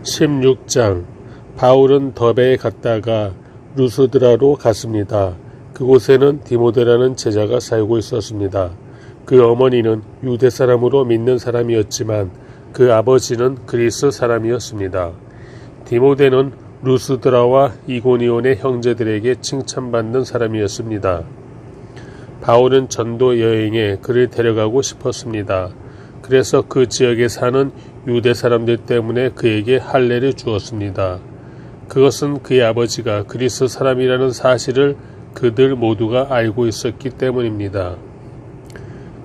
16장. 바울은 더베에 갔다가 루스드라로 갔습니다. 그곳에는 디모데라는 제자가 살고 있었습니다. 그 어머니는 유대 사람으로 믿는 사람이었지만 그 아버지는 그리스 사람이었습니다. 디모데는 루스드라와 이고니온의 형제들에게 칭찬받는 사람이었습니다. 바울은 전도 여행에 그를 데려가고 싶었습니다. 그래서 그 지역에 사는 유대 사람들 때문에 그에게 할례를 주었습니다. 그것은 그의 아버지가 그리스 사람이라는 사실을 그들 모두가 알고 있었기 때문입니다.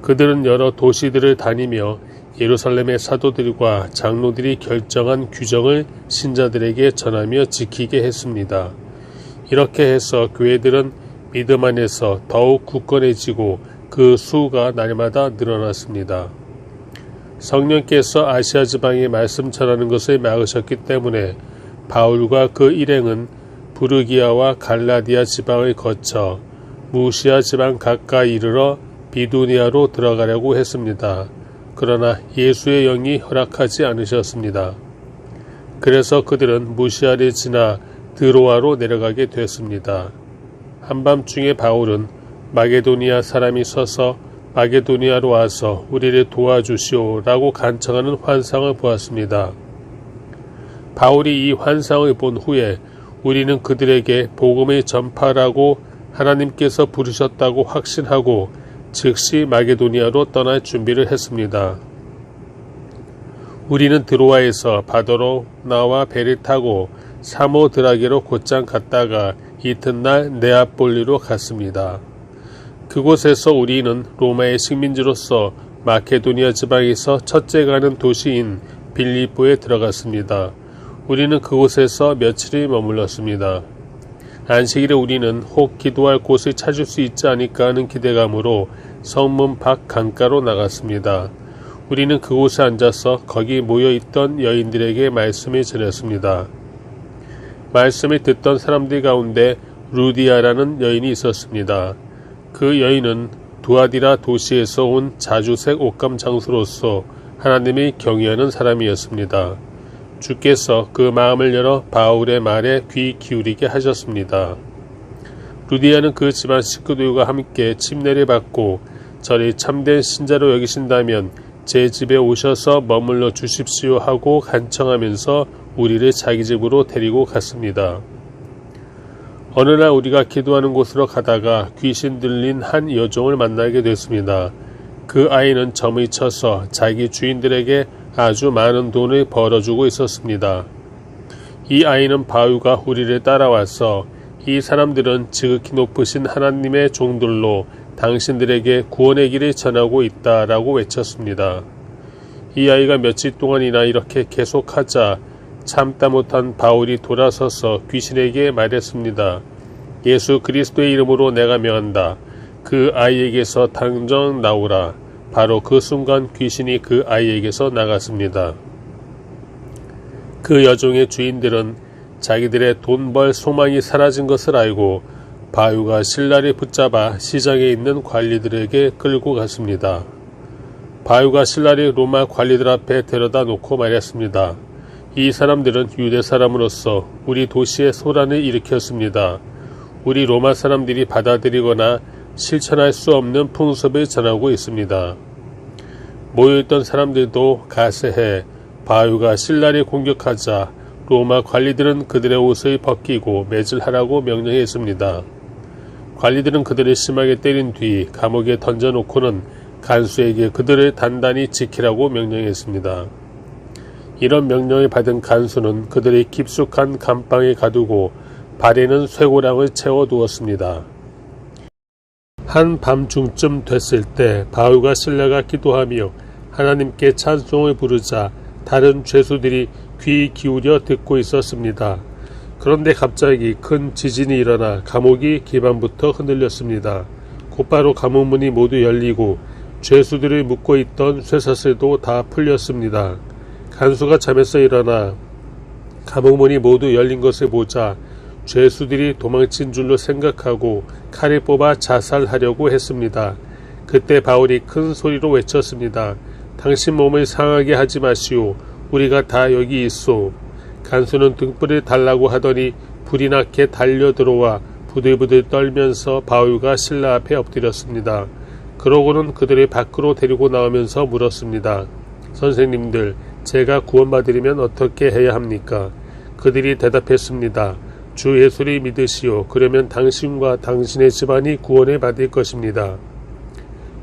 그들은 여러 도시들을 다니며 예루살렘의 사도들과 장로들이 결정한 규정을 신자들에게 전하며 지키게 했습니다. 이렇게 해서 교회들은 믿음 안에서 더욱 굳건해지고 그 수가 날마다 늘어났습니다. 성령께서 아시아 지방에 말씀 전하는 것을 막으셨기 때문에 바울과 그 일행은 부르기아와 갈라디아 지방을 거쳐 무시아 지방 가까이 이르러 비두니아로 들어가려고 했습니다. 그러나 예수의 영이 허락하지 않으셨습니다. 그래서 그들은 무시아를 지나 드로아로 내려가게 됐습니다. 한밤중에 바울은 마게도니아 사람이 서서 마게도니아로 와서 우리를 도와주시오라고 간청하는 환상을 보았습니다. 바울이 이 환상을 본 후에 우리는 그들에게 복음을 전파하라고 하나님께서 부르셨다고 확신하고 즉시 마게도니아로 떠날 준비를 했습니다. 우리는 드로아에서 바더로나와 배를 타고 사모드라게로 곧장 갔다가 이튿날 네아폴리로 갔습니다. 그곳에서 우리는 로마의 식민지로서 마케도니아 지방에서 첫째 가는 도시인 빌립보에 들어갔습니다. 우리는 그곳에서 며칠이 머물렀습니다. 안식일에 우리는 혹 기도할 곳을 찾을 수 있지 않을까 하는 기대감으로 성문 밖 강가로 나갔습니다. 우리는 그곳에 앉아서 거기 모여있던 여인들에게 말씀을 전했습니다. 말씀을 듣던 사람들 가운데 루디아라는 여인이 있었습니다. 그 여인은 두아디라 도시에서 온 자주색 옷감 장수로서 하나님을 경외하는 사람이었습니다. 주께서 그 마음을 열어 바울의 말에 귀 기울이게 하셨습니다. 루디아는 그 집안 식구들과 함께 침례를 받고 저를 참된 신자로 여기신다면 제 집에 오셔서 머물러 주십시오 하고 간청하면서 우리를 자기 집으로 데리고 갔습니다. 어느 날 우리가 기도하는 곳으로 가다가 귀신 들린 한 여종을 만나게 됐습니다. 그 아이는 점을 쳐서 자기 주인들에게 아주 많은 돈을 벌어주고 있었습니다. 이 아이는 바울과 우리를 따라와서 이 사람들은 지극히 높으신 하나님의 종들로 당신들에게 구원의 길을 전하고 있다라고 외쳤습니다. 이 아이가 며칠 동안이나 이렇게 계속하자 참다 못한 바울이 돌아서서 귀신에게 말했습니다. 예수 그리스도의 이름으로 내가 명한다. 그 아이에게서 당장 나오라. 바로 그 순간 귀신이 그 아이에게서 나갔습니다. 그 여종의 주인들은 자기들의 돈 벌 소망이 사라진 것을 알고 바울과 실라를 붙잡아 시장에 있는 관리들에게 끌고 갔습니다. 바울과 실라를 로마 관리들 앞에 데려다 놓고 말했습니다. 이 사람들은 유대 사람으로서 우리 도시에 소란을 일으켰습니다. 우리 로마 사람들이 받아들이거나 실천할 수 없는 풍습을 전하고 있습니다. 모여있던 사람들도 가세해 바울과 실라를 공격하자 로마 관리들은 그들의 옷을 벗기고 매질하라고 명령했습니다. 관리들은 그들을 심하게 때린 뒤 감옥에 던져놓고는 간수에게 그들을 단단히 지키라고 명령했습니다. 이런 명령을 받은 간수는 그들의 깊숙한 감방에 가두고 발에는 쇠고랑을 채워두었습니다. 한밤중쯤 됐을 때 바울과 실라가 기도하며 하나님께 찬송을 부르자 다른 죄수들이 귀 기울여 듣고 있었습니다. 그런데 갑자기 큰 지진이 일어나 감옥이 기반부터 흔들렸습니다. 곧바로 감옥문이 모두 열리고 죄수들을 묶고 있던 쇠사슬도 다 풀렸습니다. 간수가 잠에서 일어나 감옥문이 모두 열린 것을 보자 죄수들이 도망친 줄로 생각하고 칼을 뽑아 자살하려고 했습니다. 그때 바울이 큰 소리로 외쳤습니다. 당신 몸을 상하게 하지 마시오. 우리가 다 여기 있소. 간수는 등불을 달라고 하더니 불이 나게 달려들어와 부들부들 떨면서 바울과 신라 앞에 엎드렸습니다. 그러고는 그들을 밖으로 데리고 나오면서 물었습니다. 선생님들, 제가 구원받으려면 어떻게 해야 합니까? 그들이 대답했습니다. 주 예수를 믿으시오. 그러면 당신과 당신의 집안이 구원을 받을 것입니다.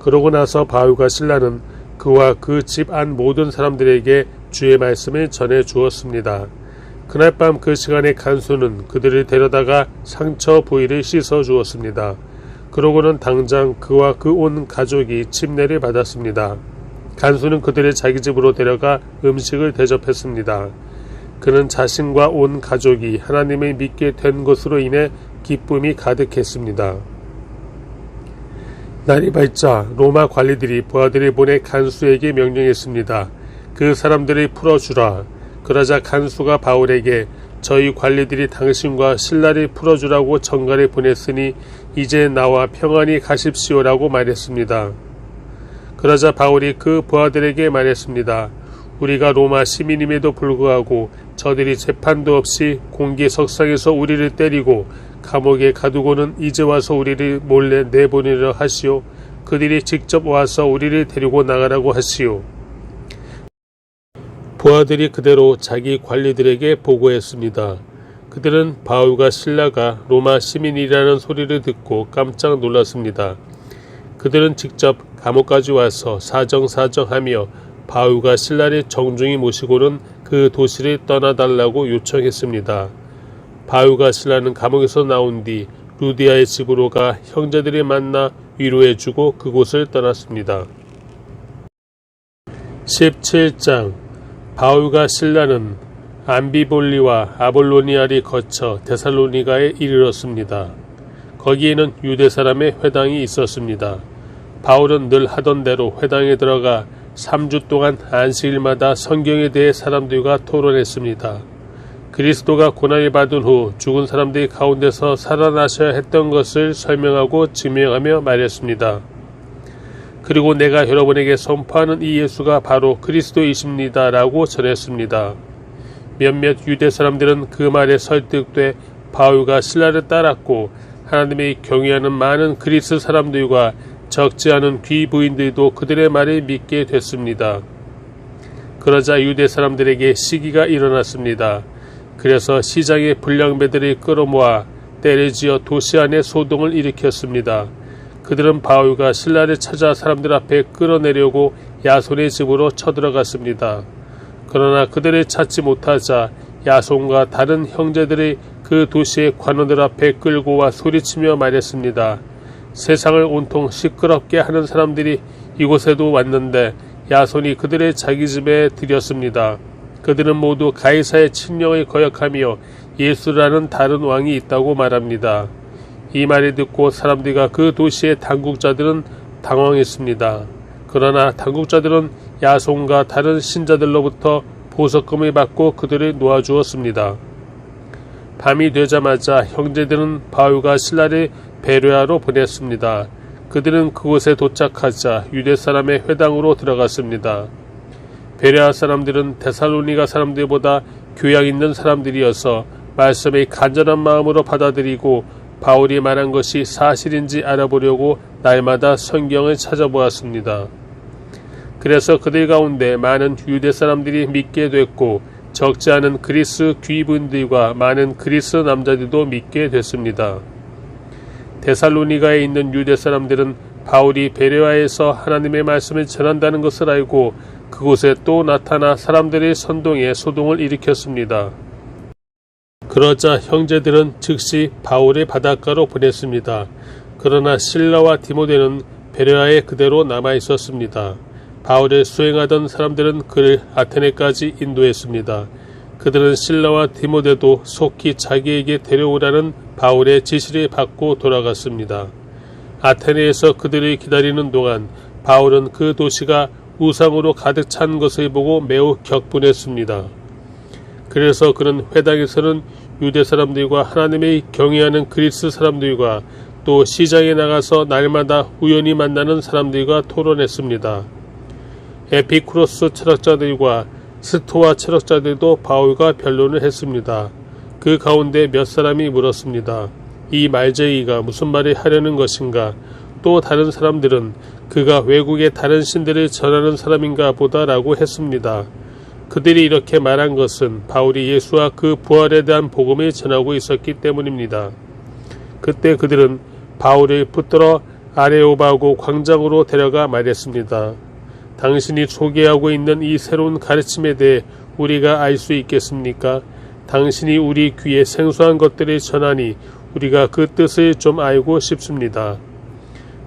그러고 나서 바울과 신라는 그와 그 집 안 모든 사람들에게 주의 말씀을 전해 주었습니다. 그날 밤 그 시간에 간수는 그들을 데려다가 상처 부위를 씻어 주었습니다. 그러고는 당장 그와 그 온 가족이 침례를 받았습니다. 간수는 그들을 자기 집으로 데려가 음식을 대접했습니다. 그는 자신과 온 가족이 하나님을 믿게 된 것으로 인해 기쁨이 가득했습니다. 날이 밝자 로마 관리들이 부하들을 보내 간수에게 명령했습니다. 그 사람들을 풀어주라. 그러자 간수가 바울에게 저희 관리들이 당신과 신라를 풀어주라고 전가를 보냈으니 이제 나와 평안히 가십시오라고 말했습니다. 그러자 바울이 그 부하들에게 말했습니다. 우리가 로마 시민임에도 불구하고 저들이 재판도 없이 공개석상에서 우리를 때리고 감옥에 가두고는 이제 와서 우리를 몰래 내보내려 하시오. 그들이 직접 와서 우리를 데리고 나가라고 하시오. 부하들이 그대로 자기 관리들에게 보고했습니다. 그들은 바울과 신라가 로마 시민이라는 소리를 듣고 깜짝 놀랐습니다. 그들은 직접 감옥까지 와서 사정사정하며 바울과 신라를 정중히 모시고는 그 도시를 떠나달라고 요청했습니다. 바울과 신라는 감옥에서 나온 뒤 루디아의 집으로 가 형제들을 만나 위로해주고 그곳을 떠났습니다. 17장 바울과 신라는 암비볼리와 아볼로니아를 거쳐 데살로니가에 이르렀습니다. 거기에는 유대 사람의 회당이 있었습니다. 바울은 늘 하던 대로 회당에 들어가 3주 동안 안식일마다 성경에 대해 사람들과 토론했습니다. 그리스도가 고난을 받은 후 죽은 사람들 가운데서 살아나셔야 했던 것을 설명하고 증명하며 말했습니다. 그리고 내가 여러분에게 선포하는 이 예수가 바로 그리스도이십니다 라고 전했습니다. 몇몇 유대 사람들은 그 말에 설득돼 바울과 신라를 따랐고 하나님의 경외하는 많은 그리스 사람들과 적지 않은 귀부인들도 그들의 말을 믿게 됐습니다. 그러자 유대 사람들에게 시기가 일어났습니다. 그래서 시장의 불량배들을 끌어모아 때려지어 도시 안에 소동을 일으켰습니다. 그들은 바울과 신라를 찾아 사람들 앞에 끌어내려고 야손의 집으로 쳐들어갔습니다. 그러나 그들을 찾지 못하자 야손과 다른 형제들이 그 도시의 관원들 앞에 끌고 와 소리치며 말했습니다. 세상을 온통 시끄럽게 하는 사람들이 이곳에도 왔는데 야손이 그들의 자기 집에 들였습니다. 그들은 모두 가이사의 칙령을 거역하며 예수라는 다른 왕이 있다고 말합니다. 이 말을 듣고 사람들과 그 도시의 당국자들은 당황했습니다. 그러나 당국자들은 야손과 다른 신자들로부터 보석금을 받고 그들을 놓아주었습니다. 밤이 되자마자 형제들은 바울과 신라를 베레아로 보냈습니다. 그들은 그곳에 도착하자 유대 사람의 회당으로 들어갔습니다. 베레아 사람들은 데살로니가 사람들보다 교양 있는 사람들이어서 말씀을 간절한 마음으로 받아들이고 바울이 말한 것이 사실인지 알아보려고 날마다 성경을 찾아보았습니다. 그래서 그들 가운데 많은 유대 사람들이 믿게 됐고 적지 않은 그리스 귀분들과 많은 그리스 남자들도 믿게 됐습니다. 데살로니가에 있는 유대 사람들은 바울이 베레아에서 하나님의 말씀을 전한다는 것을 알고 그곳에 또 나타나 사람들의 선동에 소동을 일으켰습니다. 그러자 형제들은 즉시 바울을 바닷가로 보냈습니다. 그러나 실라와 디모데는 베레아에 그대로 남아 있었습니다. 바울을 수행하던 사람들은 그를 아테네까지 인도했습니다. 그들은 실라와 디모데도 속히 자기에게 데려오라는 바울의 지시를 받고 돌아갔습니다. 아테네에서 그들을 기다리는 동안 바울은 그 도시가 우상으로 가득 찬 것을 보고 매우 격분했습니다. 그래서 그는 회당에서는 유대 사람들과 하나님의 경외하는 그리스 사람들과 또 시장에 나가서 날마다 우연히 만나는 사람들과 토론했습니다. 에피쿠로스 철학자들과 스토아 철학자들도 바울과 변론을 했습니다. 그 가운데 몇 사람이 물었습니다. 이 말쟁이가 무슨 말을 하려는 것인가? 또 다른 사람들은 그가 외국의 다른 신들을 전하는 사람인가 보다라고 했습니다. 그들이 이렇게 말한 것은 바울이 예수와 그 부활에 대한 복음을 전하고 있었기 때문입니다. 그때 그들은 바울을 붙들어 아레오바고 광장으로 데려가 말했습니다. 당신이 소개하고 있는 이 새로운 가르침에 대해 우리가 알 수 있겠습니까? 당신이 우리 귀에 생소한 것들을 전하니 우리가 그 뜻을 좀 알고 싶습니다.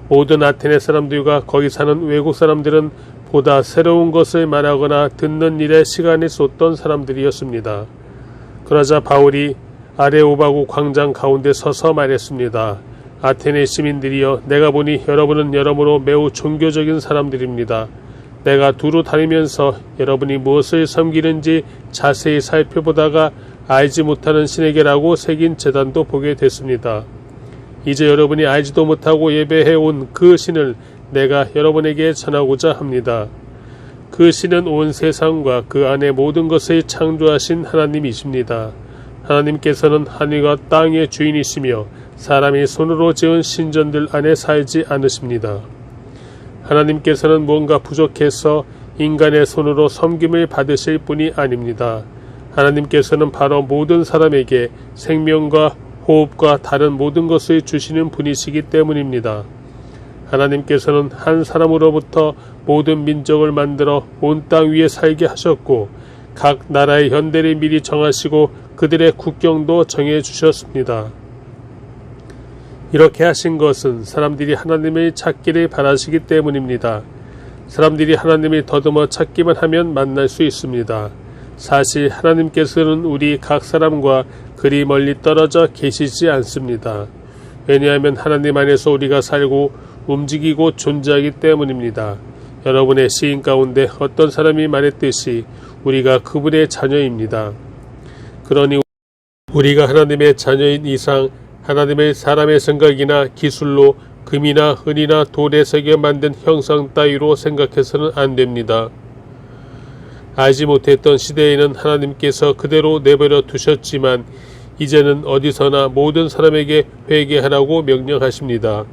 모든 아테네 사람들과 거기 사는 외국 사람들은 보다 새로운 것을 말하거나 듣는 일에 시간을 쏟던 사람들이었습니다. 그러자 바울이 아레오바고 광장 가운데 서서 말했습니다. 아테네 시민들이여, 내가 보니 여러분은 여러모로 매우 종교적인 사람들입니다. 내가 두루 다니면서 여러분이 무엇을 섬기는지 자세히 살펴보다가 알지 못하는 신에게라고 새긴 제단도 보게 됐습니다. 이제 여러분이 알지도 못하고 예배해온 그 신을 내가 여러분에게 전하고자 합니다. 그 신은 온 세상과 그 안의 모든 것을 창조하신 하나님이십니다. 하나님께서는 하늘과 땅의 주인이시며 사람이 손으로 지은 신전들 안에 살지 않으십니다. 하나님께서는 뭔가 부족해서 인간의 손으로 섬김을 받으실 분이 아닙니다. 하나님께서는 바로 모든 사람에게 생명과 호흡과 다른 모든 것을 주시는 분이시기 때문입니다. 하나님께서는 한 사람으로부터 모든 민족을 만들어 온 땅 위에 살게 하셨고 각 나라의 현대를 미리 정하시고 그들의 국경도 정해 주셨습니다. 이렇게 하신 것은 사람들이 하나님을 찾기를 바라시기 때문입니다. 사람들이 하나님을 더듬어 찾기만 하면 만날 수 있습니다. 사실 하나님께서는 우리 각 사람과 그리 멀리 떨어져 계시지 않습니다. 왜냐하면 하나님 안에서 우리가 살고 움직이고 존재하기 때문입니다. 여러분의 시인 가운데 어떤 사람이 말했듯이 우리가 그분의 자녀입니다. 그러니 우리가 하나님의 자녀인 이상 하나님의 사람의 생각이나 기술로 금이나 은이나 돌에 새겨 만든 형상 따위로 생각해서는 안 됩니다. 알지 못했던 시대에는 하나님께서 그대로 내버려 두셨지만 이제는 어디서나 모든 사람에게 회개하라고 명령하십니다.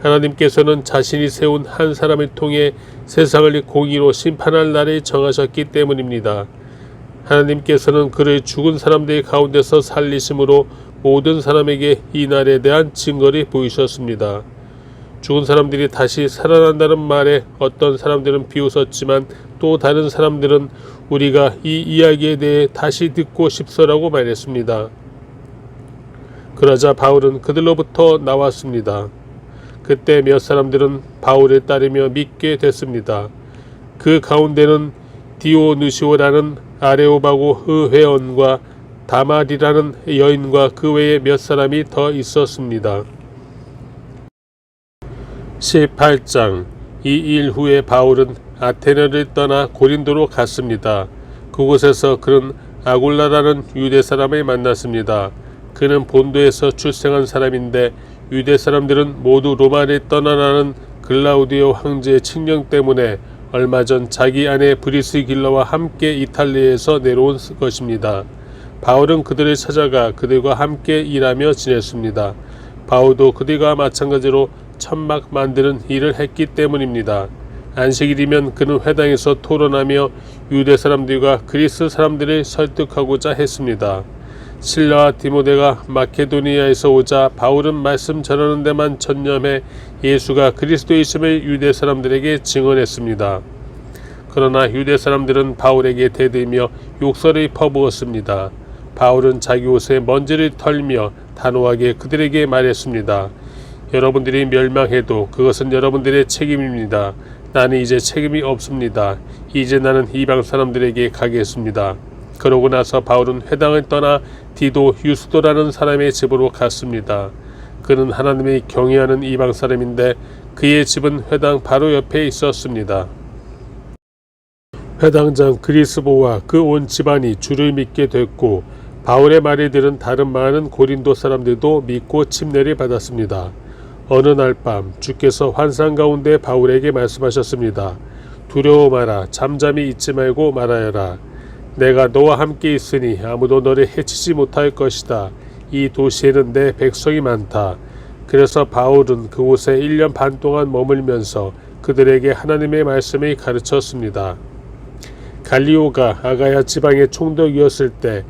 하나님께서는 자신이 세운 한 사람을 통해 세상을 공의로 심판할 날을 정하셨기 때문입니다. 하나님께서는 그를 죽은 사람들 가운데서 살리심으로 모든 사람에게 이 날에 대한 증거를 보이셨습니다. 죽은 사람들이 다시 살아난다는 말에 어떤 사람들은 비웃었지만 또 다른 사람들은 우리가 이 이야기에 대해 다시 듣고 싶소라고 말했습니다. 그러자 바울은 그들로부터 나왔습니다. 그때 몇 사람들은 바울을 따르며 믿게 됐습니다. 그 가운데는 디오누시오라는 아레오바고 의회원과 다말이라는 여인과 그 외에 몇 사람이 더 있었습니다. 18장. 이 일 후에 바울은 아테네를 떠나 고린도로 갔습니다. 그곳에서 그는 아굴라라는 유대 사람을 만났습니다. 그는 본도에서 출생한 사람인데 유대 사람들은 모두 로마를 떠나라는 글라우디오 황제의 칙령 때문에 얼마 전 자기 아내 브리스길라와 함께 이탈리아에서 내려온 것입니다. 바울은 그들을 찾아가 그들과 함께 일하며 지냈습니다. 바울도 그들과 마찬가지로 천막 만드는 일을 했기 때문입니다. 안식일이면 그는 회당에서 토론하며 유대 사람들과 그리스 사람들을 설득하고자 했습니다. 실라와 디모데가 마케도니아에서 오자 바울은 말씀 전하는 데만 전념해 예수가 그리스도이심을 유대 사람들에게 증언했습니다. 그러나 유대 사람들은 바울에게 대들며 욕설을 퍼부었습니다. 바울은 자기 옷에 먼지를 털며 단호하게 그들에게 말했습니다. 여러분들이 멸망해도 그것은 여러분들의 책임입니다. 나는 이제 책임이 없습니다. 이제 나는 이방 사람들에게 가겠습니다. 그러고 나서 바울은 회당을 떠나 디도 유스도라는 사람의 집으로 갔습니다. 그는 하나님을 경외하는 이방 사람인데 그의 집은 회당 바로 옆에 있었습니다. 회당장 그리스보와 그 온 집안이 주를 믿게 됐고 바울의 말을 들은 다른 많은 고린도 사람들도 믿고 침례를 받았습니다. 어느 날 밤 주께서 환상 가운데 바울에게 말씀하셨습니다. 두려워 마라. 잠잠히 있지 말고 말하여라. 내가 너와 함께 있으니 아무도 너를 해치지 못할 것이다. 이 도시에는 내 백성이 많다. 그래서 바울은 그곳에 1년 반 동안 머물면서 그들에게 하나님의 말씀을 가르쳤습니다. 갈리오가 아가야 지방의 총독이었을 때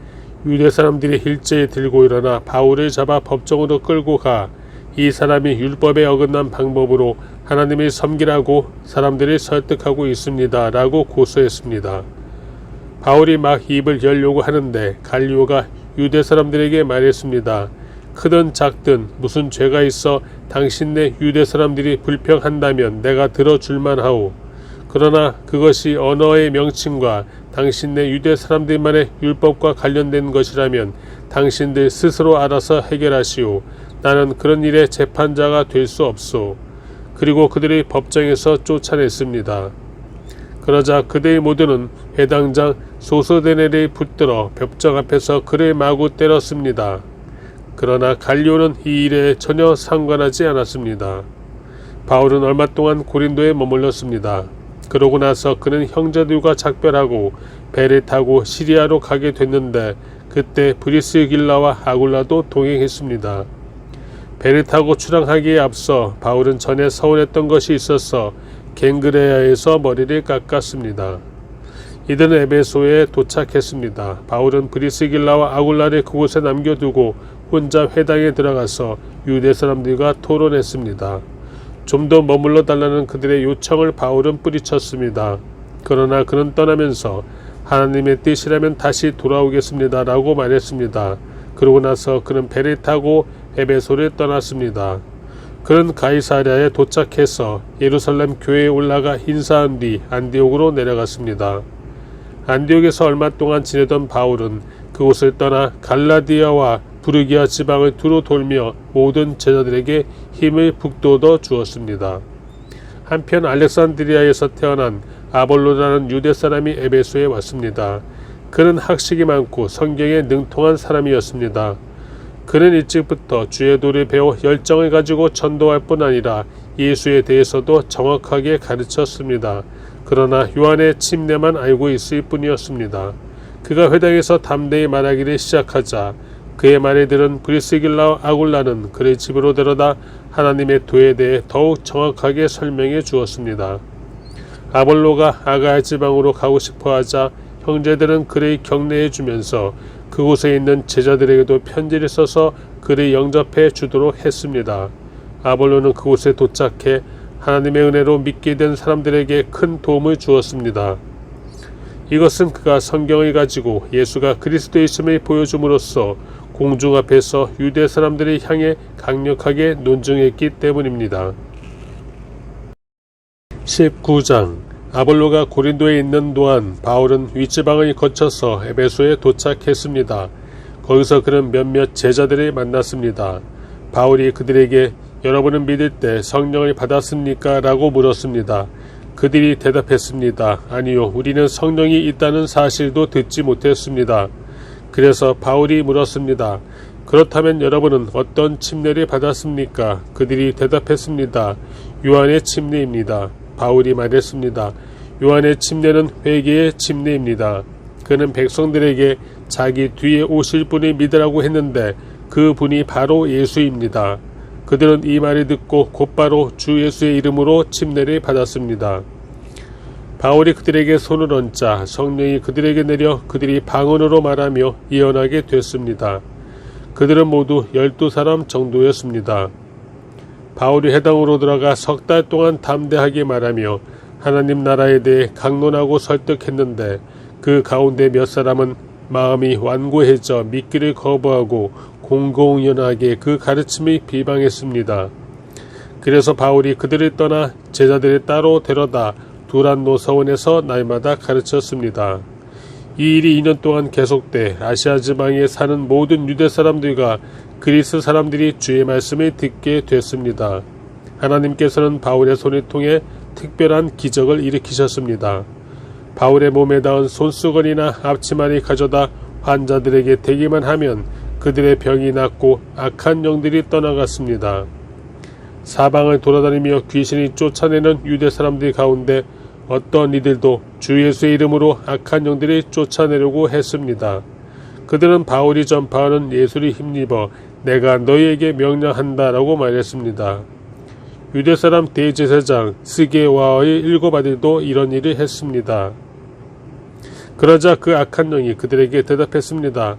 유대 사람들이 일제히 들고 일어나 바울을 잡아 법정으로 끌고 가 이 사람이 율법에 어긋난 방법으로 하나님을 섬기라고 사람들을 설득하고 있습니다. 라고 고소했습니다. 바울이 막 입을 열려고 하는데 갈리오가 유대 사람들에게 말했습니다. 크든 작든 무슨 죄가 있어 당신네 유대 사람들이 불평한다면 내가 들어줄만 하오. 그러나 그것이 언어의 명칭과 당신네 유대 사람들만의 율법과 관련된 것이라면 당신들 스스로 알아서 해결하시오. 나는 그런 일의 재판자가 될 수 없소. 그리고 그들이 법정에서 쫓아냈습니다. 그러자 그들의 모두는 회당장 소소데네를 붙들어 법정 앞에서 그를 마구 때렸습니다. 그러나 갈리오는 이 일에 전혀 상관하지 않았습니다. 바울은 얼마 동안 고린도에 머물렀습니다. 그러고 나서 그는 형제들과 작별하고 배를 타고 시리아로 가게 됐는데 그때 브리스길라와 아굴라도 동행했습니다. 배를 타고 출항하기에 앞서 바울은 전에 서운했던 것이 있어서 갱그레아에서 머리를 깎았습니다. 이들은 에베소에 도착했습니다. 바울은 브리스길라와 아굴라를 그곳에 남겨두고 혼자 회당에 들어가서 유대 사람들과 토론했습니다. 좀 더 머물러 달라는 그들의 요청을 바울은 뿌리쳤습니다. 그러나 그는 떠나면서 하나님의 뜻이라면 다시 돌아오겠습니다. 라고 말했습니다. 그러고 나서 그는 배를 타고 에베소를 떠났습니다. 그는 가이사랴에 도착해서 예루살렘 교회에 올라가 인사한 뒤 안디옥으로 내려갔습니다. 안디옥에서 얼마 동안 지내던 바울은 그곳을 떠나 갈라디아와 부르기아 지방을 두루 돌며 모든 제자들에게 힘을 북돋워 주었습니다. 한편 알렉산드리아에서 태어난 아볼로라는 유대 사람이 에베소에 왔습니다. 그는 학식이 많고 성경에 능통한 사람이었습니다. 그는 일찍부터 주의 도를 배워 열정을 가지고 전도할 뿐 아니라 예수에 대해서도 정확하게 가르쳤습니다. 그러나 요한의 침례만 알고 있을 뿐이었습니다. 그가 회당에서 담대히 말하기를 시작하자 그의 말을 들은 브리스길라와 아굴라는 그를 집으로 데려다 하나님의 도에 대해 더욱 정확하게 설명해 주었습니다. 아볼로가 아가야 지방으로 가고 싶어하자 형제들은 그를 격려해 주면서 그곳에 있는 제자들에게도 편지를 써서 그를 영접해 주도록 했습니다. 아볼로는 그곳에 도착해 하나님의 은혜로 믿게 된 사람들에게 큰 도움을 주었습니다. 이것은 그가 성경을 가지고 예수가 그리스도이심을 보여줌으로써 공중 앞에서 유대 사람들을 향해 강력하게 논증했기 때문입니다. 19장 아볼로가 고린도에 있는 동안 바울은 윗지방을 거쳐서 에베소에 도착했습니다. 거기서 그는 몇몇 제자들을 만났습니다. 바울이 그들에게 여러분은 믿을 때 성령을 받았습니까? 라고 물었습니다. 그들이 대답했습니다. 아니요, 우리는 성령이 있다는 사실도 듣지 못했습니다. 그래서 바울이 물었습니다. 그렇다면 여러분은 어떤 침례를 받았습니까? 그들이 대답했습니다. 요한의 침례입니다. 바울이 말했습니다. 요한의 침례는 회개의 침례입니다. 그는 백성들에게 자기 뒤에 오실 분을 믿으라고 했는데 그 분이 바로 예수입니다. 그들은 이 말을 듣고 곧바로 주 예수의 이름으로 침례를 받았습니다. 바울이 그들에게 손을 얹자 성령이 그들에게 내려 그들이 방언으로 말하며 예언하게 됐습니다. 그들은 모두 12사람 정도였습니다. 바울이 회당으로 들어가 석 달 동안 담대하게 말하며 하나님 나라에 대해 강론하고 설득했는데 그 가운데 몇 사람은 마음이 완고해져 믿기를 거부하고 공공연하게 그 가르침을 비방했습니다. 그래서 바울이 그들을 떠나 제자들을 따로 데려다 두란노 서원에서 날마다 가르쳤습니다. 이 일이 2년 동안 계속돼 아시아 지방에 사는 모든 유대 사람들과 그리스 사람들이 주의 말씀을 듣게 됐습니다. 하나님께서는 바울의 손을 통해 특별한 기적을 일으키셨습니다. 바울의 몸에 닿은 손수건이나 앞치마를 가져다 환자들에게 대기만 하면 그들의 병이 낫고 악한 영들이 떠나갔습니다. 사방을 돌아다니며 귀신이 쫓아내는 유대 사람들 가운데 어떤 이들도 주 예수의 이름으로 악한 영들이 쫓아내려고 했습니다. 그들은 바울이 전파하는 예수를 힘입어 내가 너희에게 명령한다라고 말했습니다. 유대사람 대제사장 스게와의 7 아들도 이런 일을 했습니다. 그러자 그 악한 영이 그들에게 대답했습니다.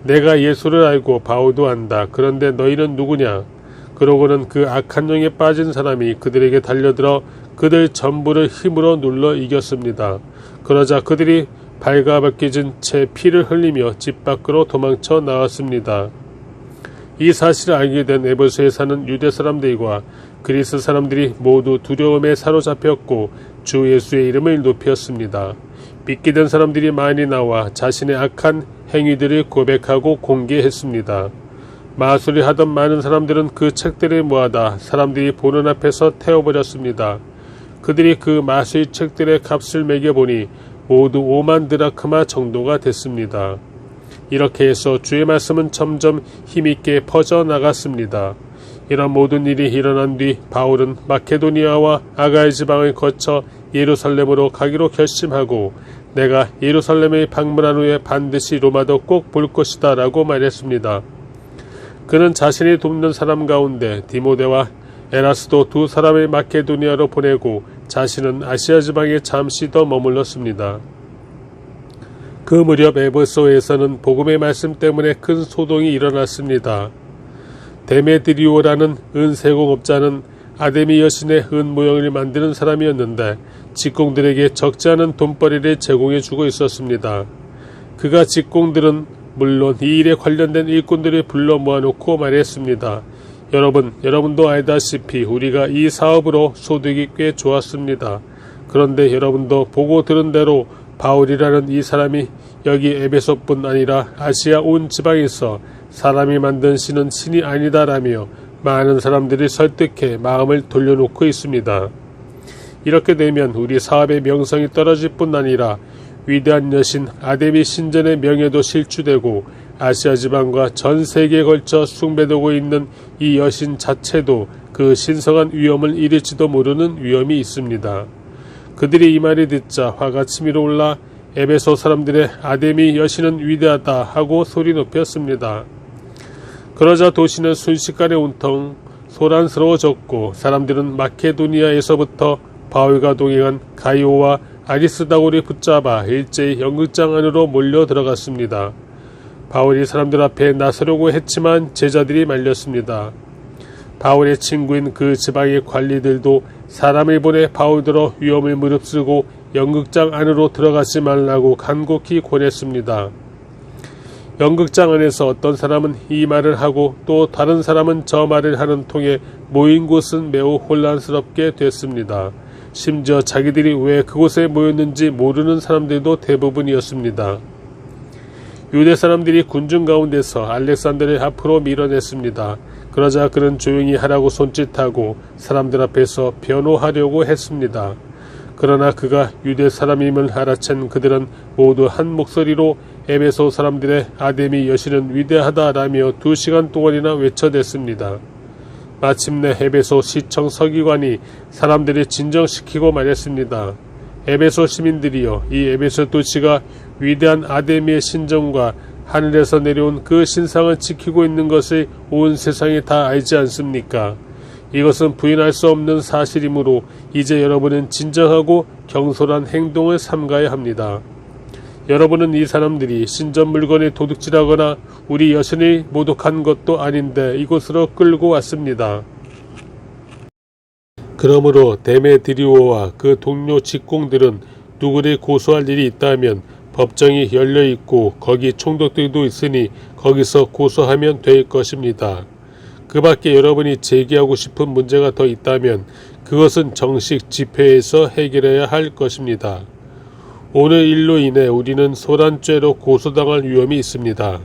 내가 예수를 알고 바울도 안다. 그런데 너희는 누구냐? 그러고는 그 악한 영에 빠진 사람이 그들에게 달려들어 그들 전부를 힘으로 눌러 이겼습니다. 그러자 그들이 발가벗겨진 채 피를 흘리며 집 밖으로 도망쳐 나왔습니다. 이 사실을 알게 된 에베소에 사는 유대 사람들과 그리스 사람들이 모두 두려움에 사로잡혔고 주 예수의 이름을 높였습니다. 믿게 된 사람들이 많이 나와 자신의 악한 행위들을 고백하고 공개했습니다. 마술을 하던 많은 사람들은 그 책들을 모아다 사람들이 보는 앞에서 태워버렸습니다. 그들이 그 마술 책들의 값을 매겨보니 모두 5만 드라크마 정도가 됐습니다. 이렇게 해서 주의 말씀은 점점 힘있게 퍼져나갔습니다. 이런 모든 일이 일어난 뒤 바울은 마케도니아와 아가야 지방을 거쳐 예루살렘으로 가기로 결심하고 내가 예루살렘을 방문한 후에 반드시 로마도 꼭 볼 것이다 라고 말했습니다. 그는 자신이 돕는 사람 가운데 디모데와 에라스도 2 사람을 마케도니아로 보내고 자신은 아시아 지방에 잠시 더 머물렀습니다. 그 무렵 에베소에서는 복음의 말씀 때문에 큰 소동이 일어났습니다. 데메드리오라는 은세공업자는 아데미 여신의 은 모형을 만드는 사람이었는데 직공들에게 적지 않은 돈벌이를 제공해주고 있었습니다. 그가 직공들은 물론 이 일에 관련된 일꾼들을 불러 모아놓고 말했습니다. 여러분도 알다시피 우리가 이 사업으로 소득이 꽤 좋았습니다. 그런데 여러분도 보고 들은 대로 바울이라는 이 사람이 여기 에베소뿐 아니라 아시아 온 지방에서 사람이 만든 신은 신이 아니다라며 많은 사람들이 설득해 마음을 돌려놓고 있습니다. 이렇게 되면 우리 사업의 명성이 떨어질 뿐 아니라 위대한 여신 아데미 신전의 명예도 실추되고 아시아 지방과 전 세계에 걸쳐 숭배되고 있는 이 여신 자체도 그 신성한 위엄을 잃을지도 모르는 위험이 있습니다. 그들이 이 말을 듣자 화가 치밀어 올라 에베소 사람들의 아데미 여신은 위대하다 하고 소리 높였습니다. 그러자 도시는 순식간에 온통 소란스러워졌고 사람들은 마케도니아에서부터 바울과 동행한 가이오와 아리스다고를 붙잡아 일제히 연극장 안으로 몰려 들어갔습니다. 바울이 사람들 앞에 나서려고 했지만 제자들이 말렸습니다. 바울의 친구인 그 지방의 관리들도 사람을 보내 바울들어 위험을 무릅쓰고 연극장 안으로 들어가지 말라고 간곡히 권했습니다. 연극장 안에서 어떤 사람은 이 말을 하고 또 다른 사람은 저 말을 하는 통에 모인 곳은 매우 혼란스럽게 됐습니다. 심지어 자기들이 왜 그곳에 모였는지 모르는 사람들도 대부분이었습니다. 유대 사람들이 군중 가운데서 알렉산더를 앞으로 밀어냈습니다. 그러자 그는 조용히 하라고 손짓하고 사람들 앞에서 변호하려고 했습니다. 그러나 그가 유대 사람임을 알아챈 그들은 모두 한 목소리로 에베소 사람들의 아데미 여신은 위대하다라며 2시간 동안이나 외쳐댔습니다. 마침내 에베소 시청 서기관이 사람들을 진정시키고 말했습니다. 에베소 시민들이여, 이 에베소 도시가 위대한 아데미의 신전과 하늘에서 내려온 그 신상을 지키고 있는 것을 온 세상이 다 알지 않습니까? 이것은 부인할 수 없는 사실이므로 이제 여러분은 진정하고 경솔한 행동을 삼가야 합니다. 여러분은 이 사람들이 신전 물건에 도둑질하거나 우리 여신을 모독한 것도 아닌데 이곳으로 끌고 왔습니다. 그러므로 데메드리오와 그 동료 직공들은 누구를 고소할 일이 있다면 법정이 열려있고 거기 총독들도 있으니 거기서 고소하면 될 것입니다. 그 밖에 여러분이 제기하고 싶은 문제가 더 있다면 그것은 정식 집회에서 해결해야 할 것입니다. 오늘 일로 인해 우리는 소란죄로 고소당할 위험이 있습니다.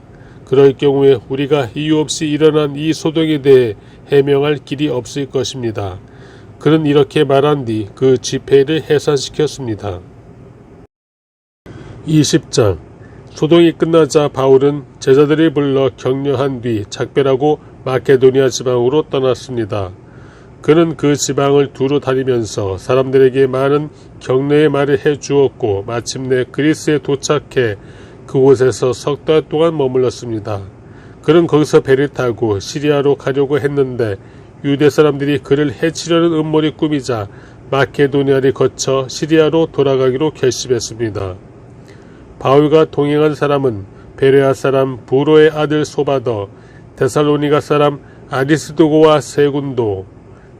그럴 경우에 우리가 이유 없이 일어난 이 소동에 대해 해명할 길이 없을 것입니다. 그는 이렇게 말한 뒤 그 집회를 해산시켰습니다. 20장 소동이 끝나자 바울은 제자들을 불러 격려한 뒤 작별하고 마케도니아 지방으로 떠났습니다. 그는 그 지방을 두루 다니면서 사람들에게 많은 격려의 말을 해 주었고 마침내 그리스에 도착해 그곳에서 석 달 동안 머물렀습니다. 그는 거기서 배를 타고 시리아로 가려고 했는데 유대 사람들이 그를 해치려는 음모를 꾸미자 마케도니아를 거쳐 시리아로 돌아가기로 결심했습니다. 바울과 동행한 사람은 베레아 사람 부로의 아들 소바더, 데살로니가 사람 아리스도고와 세군도,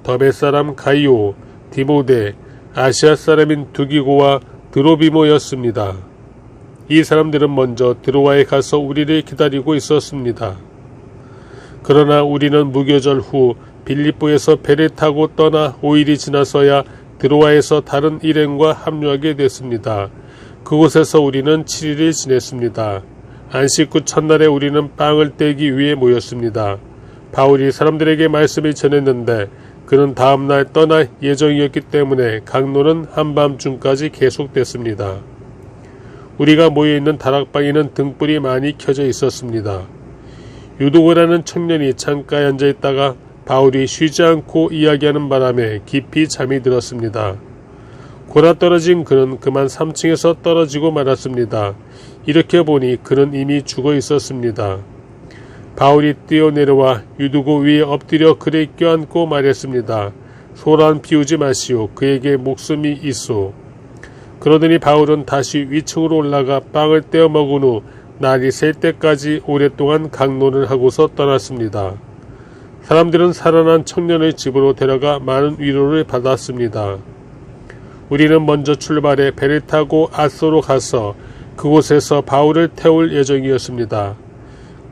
더베 사람 가이오, 디모데, 아시아 사람인 두기고와 드로비모였습니다. 이 사람들은 먼저 드로아에 가서 우리를 기다리고 있었습니다. 그러나 우리는 무교절 후 빌립보에서 배를 타고 떠나 5일이 지나서야 드로아에서 다른 일행과 합류하게 됐습니다. 그곳에서 우리는 7일을 지냈습니다. 안식 후 첫날에 우리는 빵을 떼기 위해 모였습니다. 바울이 사람들에게 말씀을 전했는데 그는 다음날 떠날 예정이었기 때문에 강론은 한밤중까지 계속됐습니다. 우리가 모여있는 다락방에는 등불이 많이 켜져 있었습니다. 유도고라는 청년이 창가에 앉아있다가 바울이 쉬지 않고 이야기하는 바람에 깊이 잠이 들었습니다. 골아 떨어진 그는 그만 3층에서 떨어지고 말았습니다. 이렇게 보니 그는 이미 죽어 있었습니다. 바울이 뛰어내려와 유두고 위에 엎드려 그를 껴안고 말했습니다. 소란 피우지 마시오. 그에게 목숨이 있소. 그러더니 바울은 다시 위층으로 올라가 빵을 떼어 먹은 후 날이 셀 때까지 오랫동안 강론을 하고서 떠났습니다. 사람들은 살아난 청년의 집으로 데려가 많은 위로를 받았습니다. 우리는 먼저 출발해 배를 타고 아소로 가서 그곳에서 바울을 태울 예정이었습니다.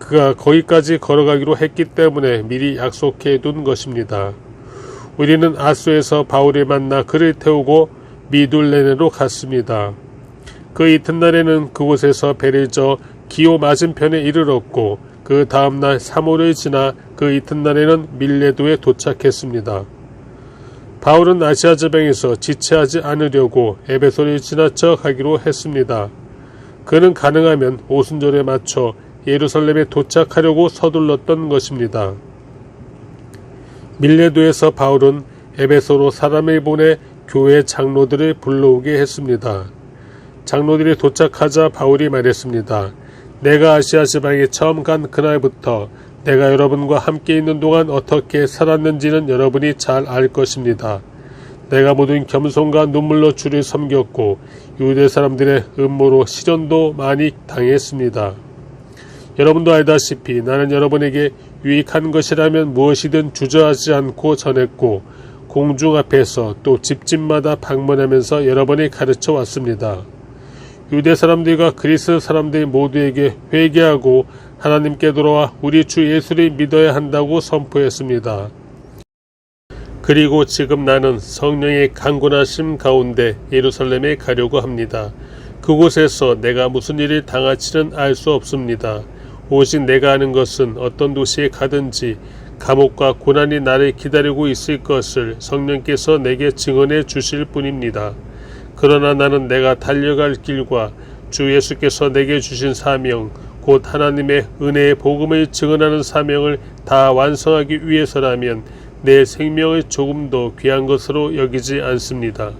그가 거기까지 걸어가기로 했기 때문에 미리 약속해 둔 것입니다. 우리는 아소에서 바울을 만나 그를 태우고 미둘레네로 갔습니다. 그 이튿날에는 그곳에서 배를 저 기오 맞은편에 이르렀고 그 다음날 3호를 지나 그 이튿날에는 밀레도에 도착했습니다. 바울은 아시아 지방에서 지체하지 않으려고 에베소를 지나쳐 가기로 했습니다. 그는 가능하면 오순절에 맞춰 예루살렘에 도착하려고 서둘렀던 것입니다. 밀레도에서 바울은 에베소로 사람을 보내 교회 장로들을 불러오게 했습니다. 장로들이 도착하자 바울이 말했습니다. 내가 아시아 지방에 처음 간 그날부터 내가 여러분과 함께 있는 동안 어떻게 살았는지는 여러분이 잘 알 것입니다. 내가 모든 겸손과 눈물로 주를 섬겼고 유대 사람들의 음모로 시련도 많이 당했습니다. 여러분도 알다시피 나는 여러분에게 유익한 것이라면 무엇이든 주저하지 않고 전했고 공중 앞에서 또 집집마다 방문하면서 여러분이 가르쳐 왔습니다. 유대 사람들과 그리스 사람들 모두에게 회개하고 하나님께 돌아와 우리 주 예수를 믿어야 한다고 선포했습니다. 그리고 지금 나는 성령의 강권하심 가운데 예루살렘에 가려고 합니다. 그곳에서 내가 무슨 일을 당할지는 알 수 없습니다. 오직 내가 아는 것은 어떤 도시에 가든지 감옥과 고난이 나를 기다리고 있을 것을 성령께서 내게 증언해 주실 뿐입니다. 그러나 나는 내가 달려갈 길과 주 예수께서 내게 주신 사명, 곧 하나님의 은혜의 복음을 증언하는 사명을 다 완성하기 위해서라면 내 생명을 조금도 귀한 것으로 여기지 않습니다.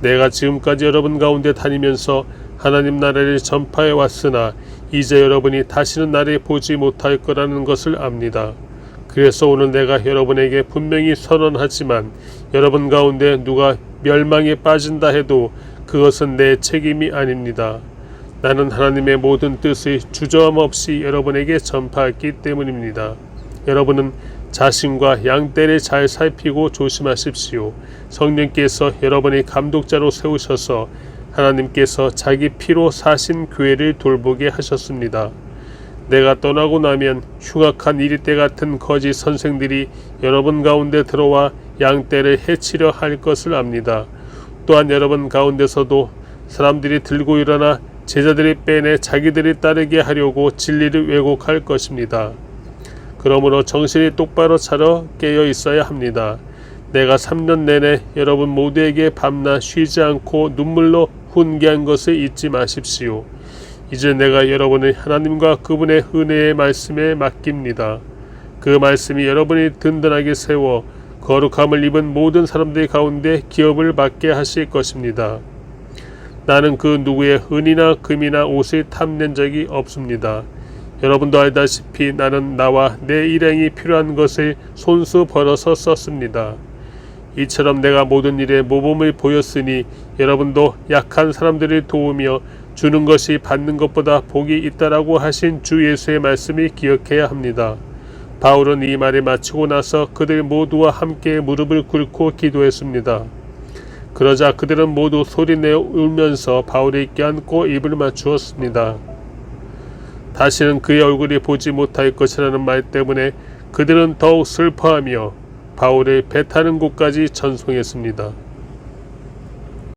내가 지금까지 여러분 가운데 다니면서 하나님 나라를 전파해 왔으나 이제 여러분이 다시는 나를 보지 못할 거라는 것을 압니다. 그래서 오늘 내가 여러분에게 분명히 선언하지만 여러분 가운데 누가 멸망에 빠진다 해도 그것은 내 책임이 아닙니다. 나는 하나님의 모든 뜻을 주저함 없이 여러분에게 전파했기 때문입니다. 여러분은 자신과 양떼를 잘 살피고 조심하십시오. 성령께서 여러분의 감독자로 세우셔서 하나님께서 자기 피로 사신 교회를 돌보게 하셨습니다. 내가 떠나고 나면 흉악한 이리떼 같은 거짓 선생들이 여러분 가운데 들어와 양떼를 해치려 할 것을 압니다. 또한 여러분 가운데서도 사람들이 들고 일어나 제자들이 빼내 자기들이 따르게 하려고 진리를 왜곡할 것입니다. 그러므로 정신이 똑바로 차려 깨어 있어야 합니다. 내가 3년 내내 여러분 모두에게 밤낮 쉬지 않고 눈물로 훈계한 것을 잊지 마십시오. 이제 내가 여러분을 하나님과 그분의 은혜의 말씀에 맡깁니다. 그 말씀이 여러분이 든든하게 세워 거룩함을 입은 모든 사람들 가운데 기업을 받게 하실 것입니다. 나는 그 누구의 은이나 금이나 옷을 탐낸 적이 없습니다. 여러분도 알다시피 나는 나와 내 일행이 필요한 것을 손수 벌어서 썼습니다. 이처럼 내가 모든 일에 모범을 보였으니 여러분도 약한 사람들을 도우며 주는 것이 받는 것보다 복이 있다라고 하신 주 예수의 말씀을 기억해야 합니다. 바울은 이 말을 마치고 나서 그들 모두와 함께 무릎을 꿇고 기도했습니다. 그러자 그들은 모두 소리내어 울면서 바울을 껴안고 입을 맞추었습니다. 다시는 그의 얼굴이 보지 못할 것이라는 말 때문에 그들은 더욱 슬퍼하며 바울을 배 타는 곳까지 전송했습니다.